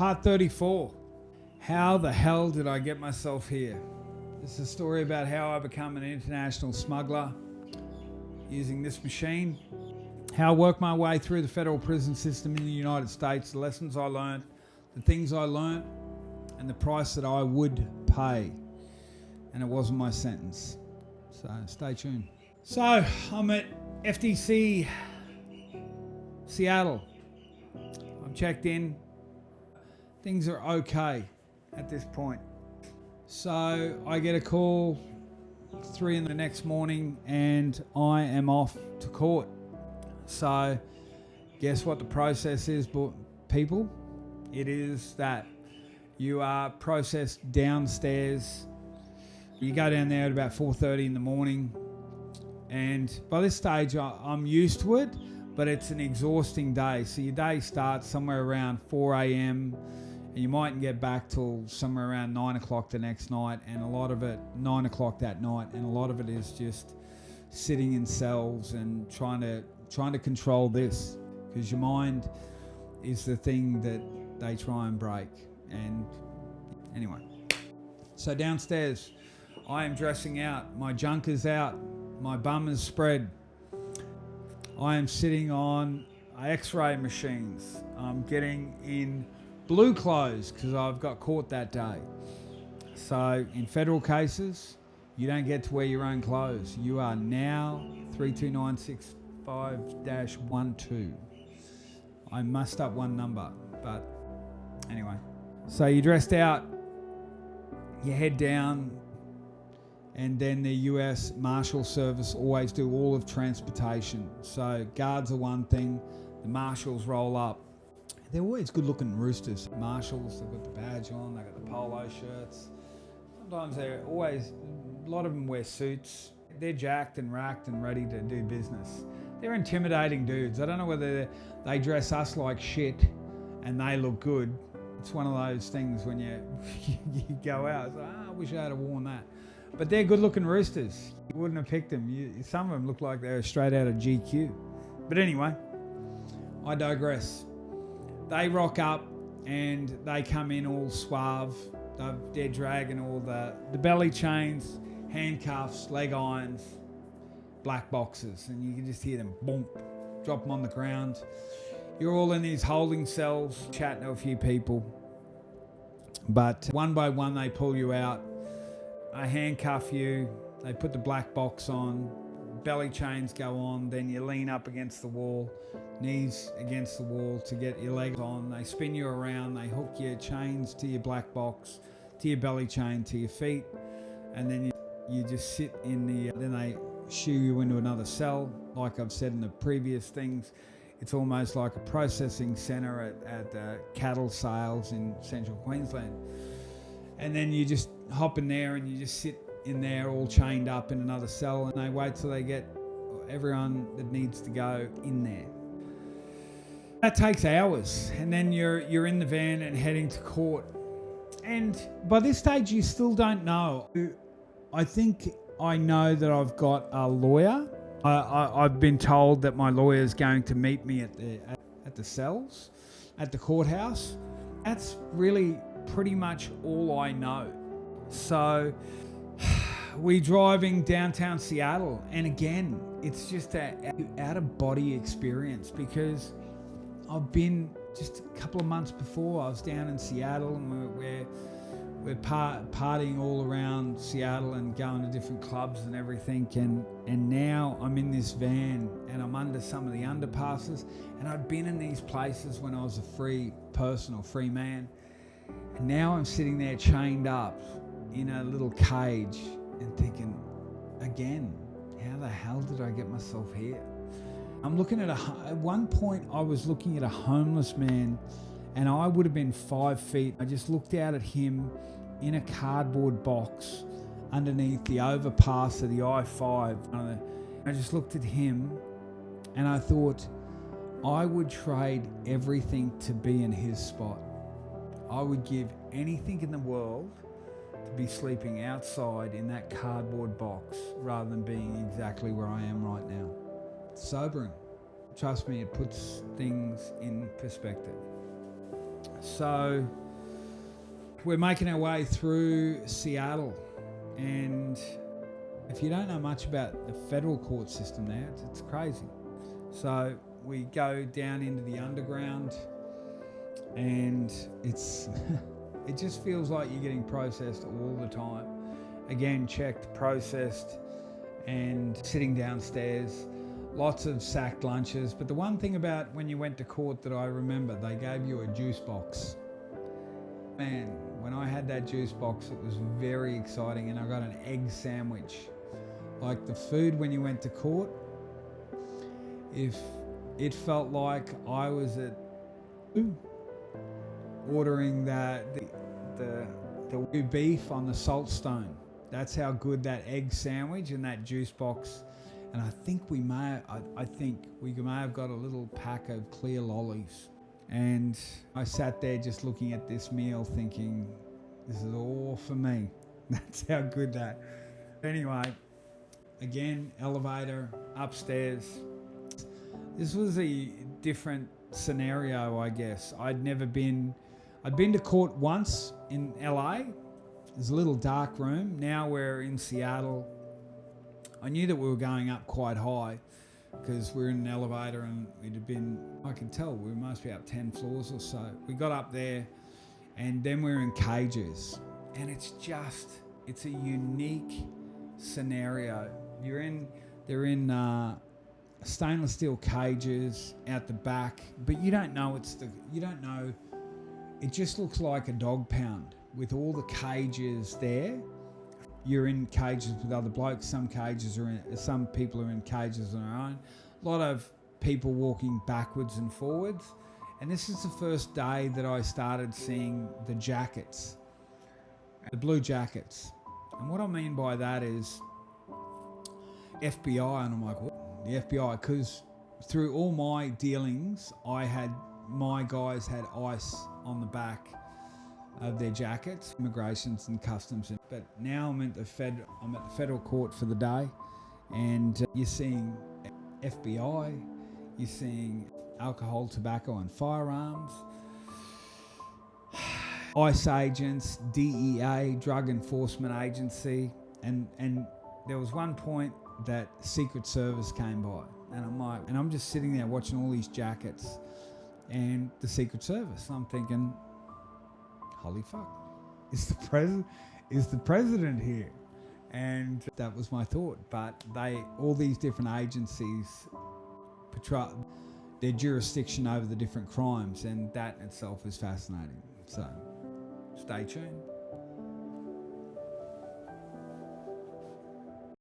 Part 34. How the hell did I get myself here? This is a story about how I become an international smuggler using this machine, how I worked my way through the federal prison system in the United States, the lessons I learned, the things I learned, and the price that I would pay. And it wasn't my sentence. So stay tuned. So I'm at FTC Seattle. I'm checked in. Things are okay at this point. So I get a call 3 in the next morning and I am off to court. So guess what the process is, people? It is that you are processed downstairs. You go down there at about 4:30 in the morning. And by this stage, I'm used to it, but it's an exhausting day. So your day starts somewhere around 4 a.m. and you mightn't get back till somewhere around 9 o'clock the next night, and a lot of it 9 o'clock that night, and a lot of it is just sitting in cells and trying to control this, because your mind is the thing that they try and break. And anyway, so downstairs I am dressing out, my junk is out, my bum is spread. I am sitting on x-ray machines. I'm getting in blue clothes because I've got caught that day. So in federal cases, you don't get to wear your own clothes. You are now 32965-12. I mussed up one number, but anyway. So you're dressed out, you head down, and then the US Marshal Service always do all of transportation. So guards are one thing, the Marshals roll up. They're always good looking roosters. Marshals, they've got the badge on, they've got the polo shirts. Sometimes they're always, a lot of them wear suits. They're jacked and racked and ready to do business. They're intimidating dudes. I don't know whether they dress us like shit and they look good. It's one of those things when you go out, it's like, I wish I had worn that. But they're good looking roosters. You wouldn't have picked them. Some of them look like they're straight out of GQ. But anyway, I digress. They rock up and they come in all suave. They're dragging all the belly chains, handcuffs, leg irons, black boxes, and you can just hear them boom, drop them on the ground. You're all in these holding cells, chatting to a few people. But one by one they pull you out. They handcuff you, they put the black box on, belly chains go on, then you lean up against the wall, knees against the wall to get your legs on. They spin you around, they hook your chains to your black box, to your belly chain, to your feet, and then you just sit in then they shoo you into another cell. Like I've said in the previous things, it's almost like a processing centre at cattle sales in central Queensland. And then you just hop in there and you just sit in there all chained up in another cell, and they wait till they get everyone that needs to go in there. That takes hours, and then you're in the van and heading to court. And by this stage you still don't know. I think I know that I've got a lawyer. I've been told that my lawyer is going to meet me at the cells, at the courthouse. That's really pretty much all I know. So we're driving downtown Seattle, and again, it's just an out-of-body experience, because I've been just a couple of months before, I was down in Seattle, and we're partying all around Seattle and going to different clubs and everything, and now I'm in this van and I'm under some of the underpasses, and I'd been in these places when I was a free person or free man, and now I'm sitting there chained up in a little cage and thinking, again, how the hell did I get myself here? I'm looking at one point I was looking at a homeless man, and I would have been 5 feet. I just looked out at him in a cardboard box underneath the overpass of the I-5. I just looked at him and I thought, I would trade everything to be in his spot. I would give anything in the world to be sleeping outside in that cardboard box rather than being exactly where I am right now. It's sobering. Trust me, it puts things in perspective. So we're making our way through Seattle, and if you don't know much about the federal court system there, it's crazy. So we go down into the underground, and it's it just feels like you're getting processed all the time. Again, checked, processed, and sitting downstairs. Lots of sacked lunches. But the one thing about when you went to court that I remember, they gave you a juice box. Man, when I had that juice box, it was very exciting, and I got an egg sandwich. Like the food when you went to court, if it felt like I was at ordering the beef on the salt stone. That's how good that egg sandwich and that juice box. And I think we may have got a little pack of clear lollies. And I sat there just looking at this meal thinking, this is all for me. That's how good that. Anyway, again, elevator, upstairs. This was a different scenario, I guess. I'd been to court once in LA. There's a little dark room. Now we're in Seattle. I knew that we were going up quite high because we're in an elevator, and I could tell we must be up 10 floors or so. We got up there, and then we're in cages, and it's a unique scenario. They're in stainless steel cages out the back, but you don't know it just looks like a dog pound with all the cages there. You're in cages with other blokes. Some people are in cages on their own. A lot of people walking backwards and forwards. And this is the first day that I started seeing the jackets, the blue jackets. And what I mean by that is FBI. And I'm like, what? The FBI? Because through all my dealings, my guys had ICE on the back of their jackets, immigrations and customs. But now I'm at the federal court for the day, and you're seeing FBI, you're seeing alcohol, tobacco and firearms, ICE agents, DEA, Drug Enforcement Agency, and there was one point that Secret Service came by, and I'm just sitting there watching all these jackets and the Secret Service. I'm thinking, holy fuck, is the president here? And that was my thought. But all these different agencies patrol their jurisdiction over the different crimes, and that in itself is fascinating. So stay tuned.